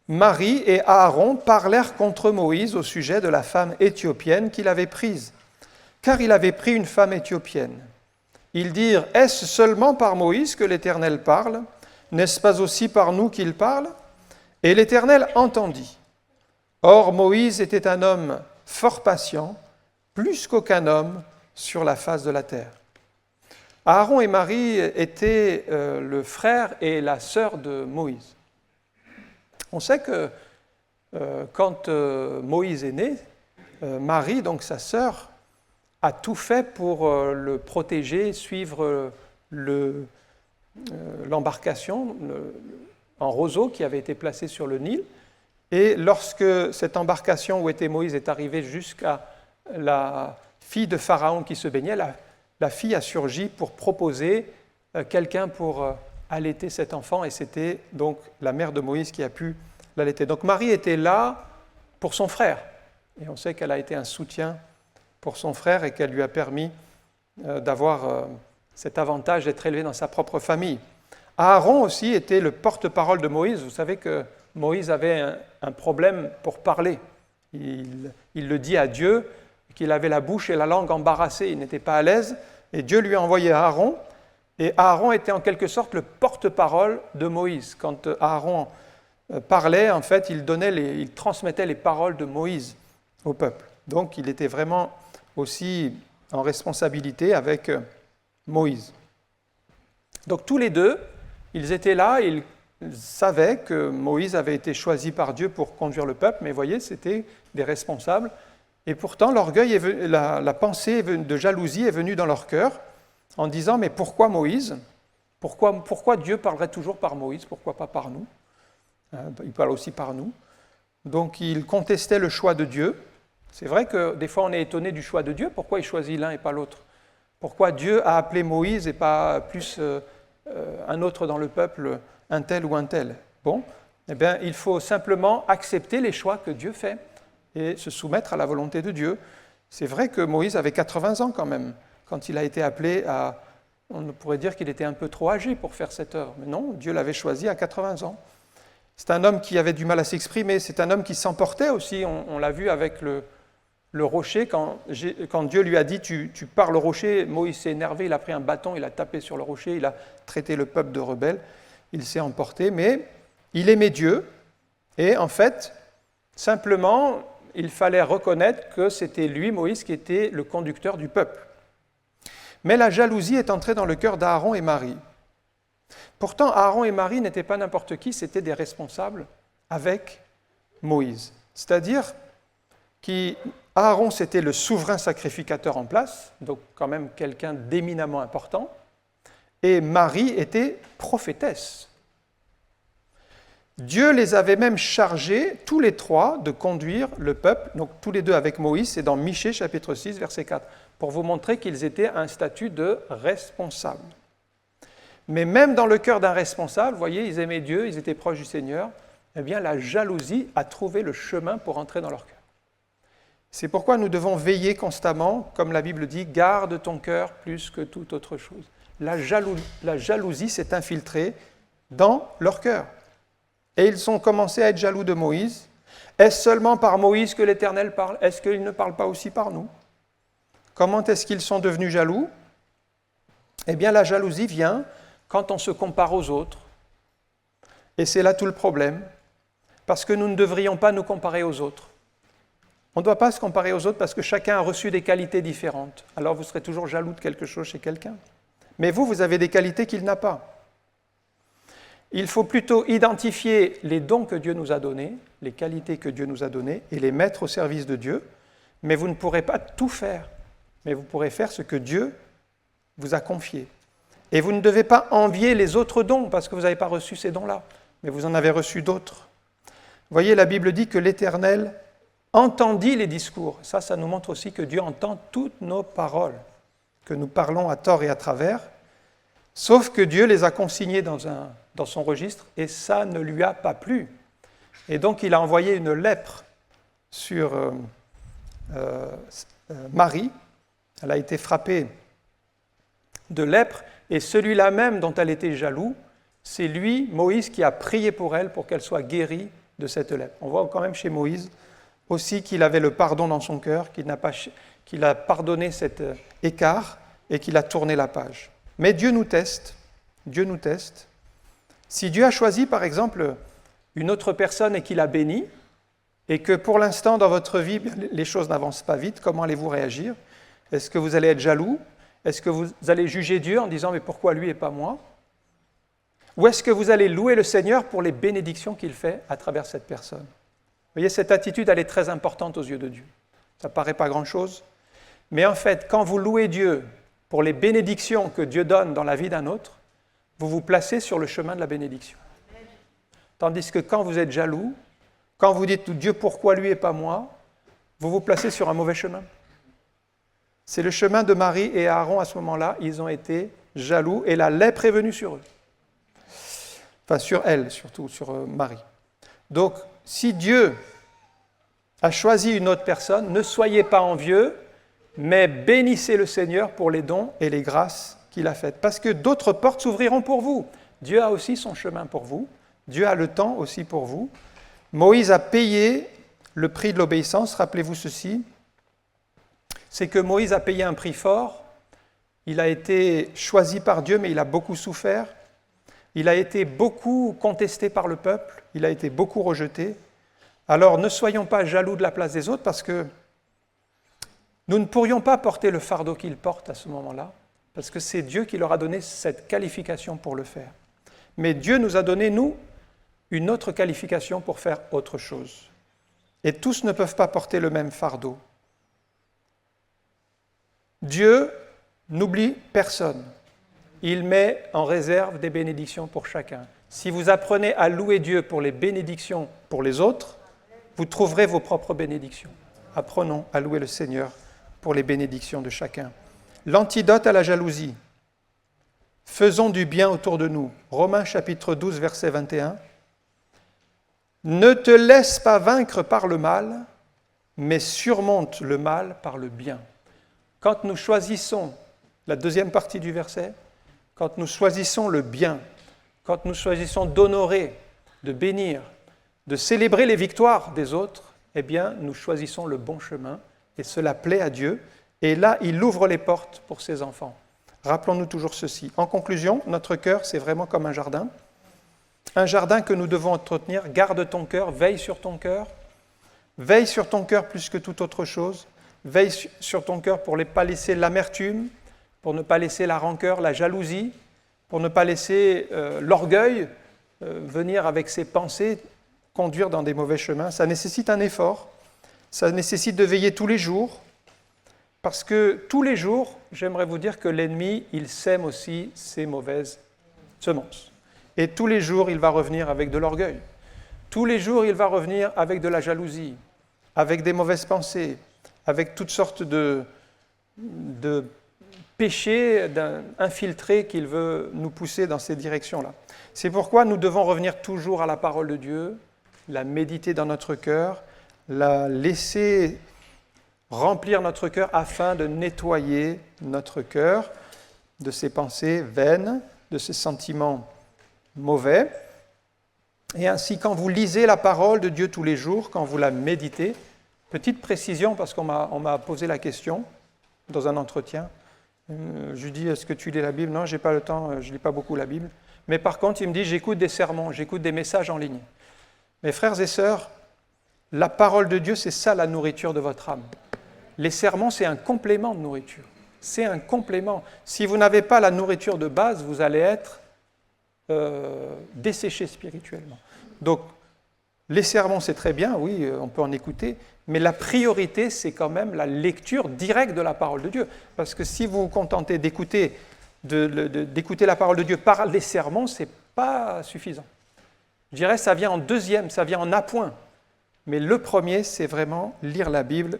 Marie et Aaron parlèrent contre Moïse au sujet de la femme éthiopienne qu'il avait prise, car il avait pris une femme éthiopienne. Ils dirent, « Est-ce seulement par Moïse que l'Éternel parle ? N'est-ce pas aussi par nous qu'il parle ?» Et l'Éternel entendit. Or Moïse était un homme fort patient, plus qu'aucun homme sur la face de la terre. Aaron et Marie étaient le frère et la sœur de Moïse. On sait que quand Moïse est né, Marie, donc sa sœur, a tout fait pour le protéger, suivre l'embarcation en roseau qui avait été placée sur le Nil. Et lorsque cette embarcation où était Moïse est arrivée jusqu'à la fille de Pharaon qui se baignait, la fille a surgi pour proposer quelqu'un pour allaiter cet enfant, et c'était donc la mère de Moïse qui a pu l'allaiter. Donc Marie était là pour son frère, et on sait qu'elle a été un soutien pour son frère et qu'elle lui a permis d'avoir cet avantage d'être élevé dans sa propre famille. Aaron aussi était le porte-parole de Moïse. Vous savez que Moïse avait un problème pour parler. Il le dit à Dieu, qu'il avait la bouche et la langue embarrassées, il n'était pas à l'aise, et Dieu lui a envoyé Aaron, et Aaron était en quelque sorte le porte-parole de Moïse. Quand Aaron parlait, en fait, il transmettait les paroles de Moïse au peuple. Donc il était vraiment aussi en responsabilité avec Moïse. Donc tous les deux, ils étaient là, ils savaient que Moïse avait été choisi par Dieu pour conduire le peuple, mais voyez, c'était des responsables. Et pourtant, l'orgueil, la pensée de jalousie est venue dans leur cœur en disant « Mais pourquoi Moïse ? Pourquoi Dieu parlerait toujours par Moïse ? Pourquoi pas par nous ? Il parle aussi par nous. » Donc, ils contestaient le choix de Dieu. C'est vrai que des fois, on est étonné du choix de Dieu. Pourquoi il choisit l'un et pas l'autre ? Pourquoi Dieu a appelé Moïse et pas plus un autre dans le peuple, un tel ou un tel ? Bon, eh bien, il faut simplement accepter les choix que Dieu fait et se soumettre à la volonté de Dieu. C'est vrai que Moïse avait 80 ans quand même, quand il a été appelé à... On pourrait dire qu'il était un peu trop âgé pour faire cette œuvre, mais non, Dieu l'avait choisi à 80 ans. C'est un homme qui avait du mal à s'exprimer, c'est un homme qui s'emportait aussi, on l'a vu avec le rocher, quand Dieu lui a dit « tu parles au rocher », Moïse s'est énervé, il a pris un bâton, il a tapé sur le rocher, il a traité le peuple de rebelle, il s'est emporté, mais il aimait Dieu, et en fait, simplement, il fallait reconnaître que c'était lui, Moïse, qui était le conducteur du peuple. Mais la jalousie est entrée dans le cœur d'Aaron et Marie. Pourtant, Aaron et Marie n'étaient pas n'importe qui, c'étaient des responsables avec Moïse. C'est-à-dire qu'Aaron, c'était le souverain sacrificateur en place, donc quand même quelqu'un d'éminemment important, et Marie était prophétesse. Dieu les avait même chargés, tous les trois, de conduire le peuple, donc tous les deux avec Moïse, c'est dans Michée chapitre 6, verset 4, pour vous montrer qu'ils étaient à un statut de responsable. Mais même dans le cœur d'un responsable, vous voyez, ils aimaient Dieu, ils étaient proches du Seigneur, eh bien la jalousie a trouvé le chemin pour entrer dans leur cœur. C'est pourquoi nous devons veiller constamment, comme la Bible dit, garde ton cœur plus que toute autre chose. La jalousie s'est infiltrée dans leur cœur. Et ils ont commencé à être jaloux de Moïse. Est-ce seulement par Moïse que l'Éternel parle ? Est-ce qu'il ne parle pas aussi par nous ? Comment est-ce qu'ils sont devenus jaloux ? Eh bien, la jalousie vient quand on se compare aux autres. Et c'est là tout le problème. Parce que nous ne devrions pas nous comparer aux autres. On ne doit pas se comparer aux autres parce que chacun a reçu des qualités différentes. Alors vous serez toujours jaloux de quelque chose chez quelqu'un. Mais vous avez des qualités qu'il n'a pas. Il faut plutôt identifier les dons que Dieu nous a donnés, les qualités que Dieu nous a données, et les mettre au service de Dieu. Mais vous ne pourrez pas tout faire. mais vous pourrez faire ce que Dieu vous a confié. Et vous ne devez pas envier les autres dons, parce que vous n'avez pas reçu ces dons-là, mais vous en avez reçu d'autres. Vous voyez, la Bible dit que l'Éternel entendit les discours. Ça nous montre aussi que Dieu entend toutes nos paroles, que nous parlons à tort et à travers, sauf que Dieu les a consignées dans son registre, et ça ne lui a pas plu. Et donc il a envoyé une lèpre sur Marie. Elle a été frappée de lèpre, et celui-là même dont elle était jaloux, c'est lui, Moïse, qui a prié pour elle pour qu'elle soit guérie de cette lèpre. On voit quand même chez Moïse aussi qu'il avait le pardon dans son cœur, qu'il a pardonné cet écart et qu'il a tourné la page. Mais Dieu nous teste. Dieu nous teste. Si Dieu a choisi, par exemple, une autre personne et qu'il a béni, et que pour l'instant, dans votre vie, les choses n'avancent pas vite, comment allez-vous réagir? Est-ce que vous allez être jaloux? Est-ce que vous allez juger Dieu en disant « mais pourquoi lui et pas moi ?» Ou est-ce que vous allez louer le Seigneur pour les bénédictions qu'il fait à travers cette personne? Vous voyez, cette attitude, elle est très importante aux yeux de Dieu. Ça ne paraît pas grand-chose, mais en fait, quand vous louez Dieu pour les bénédictions que Dieu donne dans la vie d'un autre, vous vous placez sur le chemin de la bénédiction. Tandis que quand vous êtes jaloux, quand vous dites « Dieu, pourquoi lui et pas moi ?» vous vous placez sur un mauvais chemin. C'est le chemin de Marie et Aaron à ce moment-là. Ils ont été jaloux et la lèpre est venue sur eux. Enfin, sur elle, surtout, sur Marie. Donc, si Dieu a choisi une autre personne, ne soyez pas envieux, mais bénissez le Seigneur pour les dons et les grâces qu'il a faites. Parce que d'autres portes s'ouvriront pour vous. Dieu a aussi son chemin pour vous. Dieu a le temps aussi pour vous. Moïse a payé le prix de l'obéissance. Rappelez-vous ceci. C'est que Moïse a payé un prix fort. Il a été choisi par Dieu, mais il a beaucoup souffert. Il a été beaucoup contesté par le peuple. Il a été beaucoup rejeté. Alors ne soyons pas jaloux de la place des autres, parce que nous ne pourrions pas porter le fardeau qu'ils portent à ce moment-là, parce que c'est Dieu qui leur a donné cette qualification pour le faire. Mais Dieu nous a donné, nous, une autre qualification pour faire autre chose. Et tous ne peuvent pas porter le même fardeau. Dieu n'oublie personne. Il met en réserve des bénédictions pour chacun. Si vous apprenez à louer Dieu pour les bénédictions pour les autres, vous trouverez vos propres bénédictions. Apprenons à louer le Seigneur pour les bénédictions de chacun. L'antidote à la jalousie. Faisons du bien autour de nous. Romains chapitre 12, verset 21. Ne te laisse pas vaincre par le mal, mais surmonte le mal par le bien. Quand nous choisissons, la deuxième partie du verset, quand nous choisissons le bien, quand nous choisissons d'honorer, de bénir, de célébrer les victoires des autres, eh bien, nous choisissons le bon chemin et cela plaît à Dieu. Et là, il ouvre les portes pour ses enfants. Rappelons-nous toujours ceci. En conclusion, notre cœur, c'est vraiment comme un jardin que nous devons entretenir. Garde ton cœur, veille sur ton cœur plus que toute autre chose. Veille sur ton cœur pour ne pas laisser l'amertume, pour ne pas laisser la rancœur, la jalousie, pour ne pas laisser l'orgueil venir avec ses pensées, conduire dans des mauvais chemins. Ça nécessite un effort, ça nécessite de veiller tous les jours, parce que tous les jours, j'aimerais vous dire que l'ennemi, il sème aussi ses mauvaises semences. Et tous les jours, il va revenir avec de l'orgueil. Tous les jours, il va revenir avec de la jalousie, avec des mauvaises pensées, avec toutes sortes de péchés infiltrés qu'il veut nous pousser dans ces directions-là. C'est pourquoi nous devons revenir toujours à la parole de Dieu, la méditer dans notre cœur, la laisser remplir notre cœur afin de nettoyer notre cœur de ces pensées vaines, de ces sentiments mauvais. Et ainsi, quand vous lisez la parole de Dieu tous les jours, quand vous la méditez, petite précision, parce qu'on m'a posé la question dans un entretien, je lui dis, est-ce que tu lis la Bible? Non, je n'ai pas le temps, je ne lis pas beaucoup la Bible. Mais par contre, il me dit, j'écoute des sermons, j'écoute des messages en ligne. Mes frères et sœurs, la parole de Dieu, c'est ça la nourriture de votre âme. Les sermons, c'est un complément de nourriture. C'est un complément. Si vous n'avez pas la nourriture de base, vous allez être desséché spirituellement. Donc, Les sermons, c'est très bien, oui, on peut en écouter, mais la priorité, c'est quand même la lecture directe de la parole de Dieu. Parce que si vous vous contentez d'écouter la parole de Dieu par les sermons, ce n'est pas suffisant. Je dirais ça vient en deuxième, ça vient en appoint. Mais le premier, c'est vraiment lire la Bible.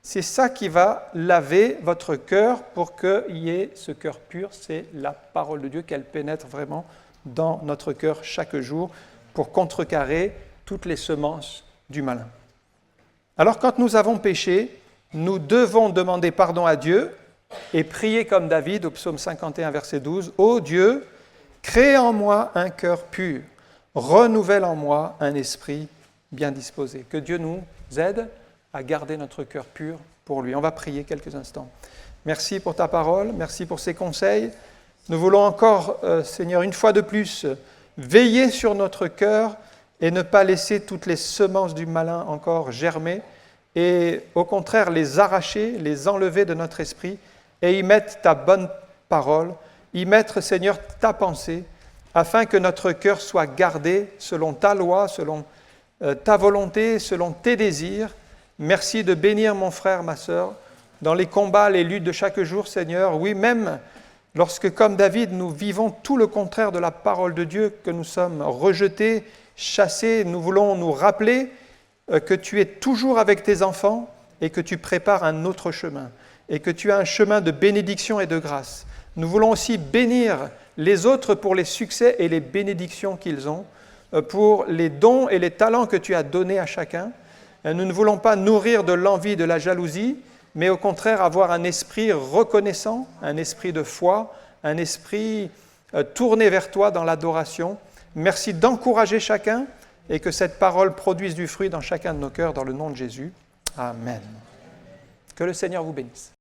C'est ça qui va laver votre cœur pour qu'il y ait ce cœur pur. C'est la parole de Dieu, qu'elle pénètre vraiment dans notre cœur chaque jour pour contrecarrer toutes les semences du malin. Alors quand nous avons péché, nous devons demander pardon à Dieu et prier comme David au psaume 51, verset 12. « Ô Dieu, crée en moi un cœur pur, renouvelle en moi un esprit bien disposé. » Que Dieu nous aide à garder notre cœur pur pour lui. On va prier quelques instants. Merci pour ta parole, merci pour ces conseils. Nous voulons encore, Seigneur, une fois de plus, veiller sur notre cœur et ne pas laisser toutes les semences du malin encore germer et au contraire les arracher, les enlever de notre esprit et y mettre ta bonne parole, y mettre, Seigneur, ta pensée, afin que notre cœur soit gardé selon ta loi, selon ta volonté, selon tes désirs. Merci de bénir mon frère, ma sœur, dans les combats, les luttes de chaque jour, Seigneur. Oui, même lorsque, comme David, nous vivons tout le contraire de la parole de Dieu, que nous sommes rejetés, chassés, nous voulons nous rappeler que tu es toujours avec tes enfants et que tu prépares un autre chemin et que tu as un chemin de bénédiction et de grâce. Nous voulons aussi bénir les autres pour les succès et les bénédictions qu'ils ont, pour les dons et les talents que tu as donnés à chacun. Nous ne voulons pas nourrir de l'envie, de la jalousie, mais au contraire avoir un esprit reconnaissant, un esprit de foi, un esprit tourné vers toi dans l'adoration. Merci d'encourager chacun et que cette parole produise du fruit dans chacun de nos cœurs, dans le nom de Jésus. Amen. Que le Seigneur vous bénisse.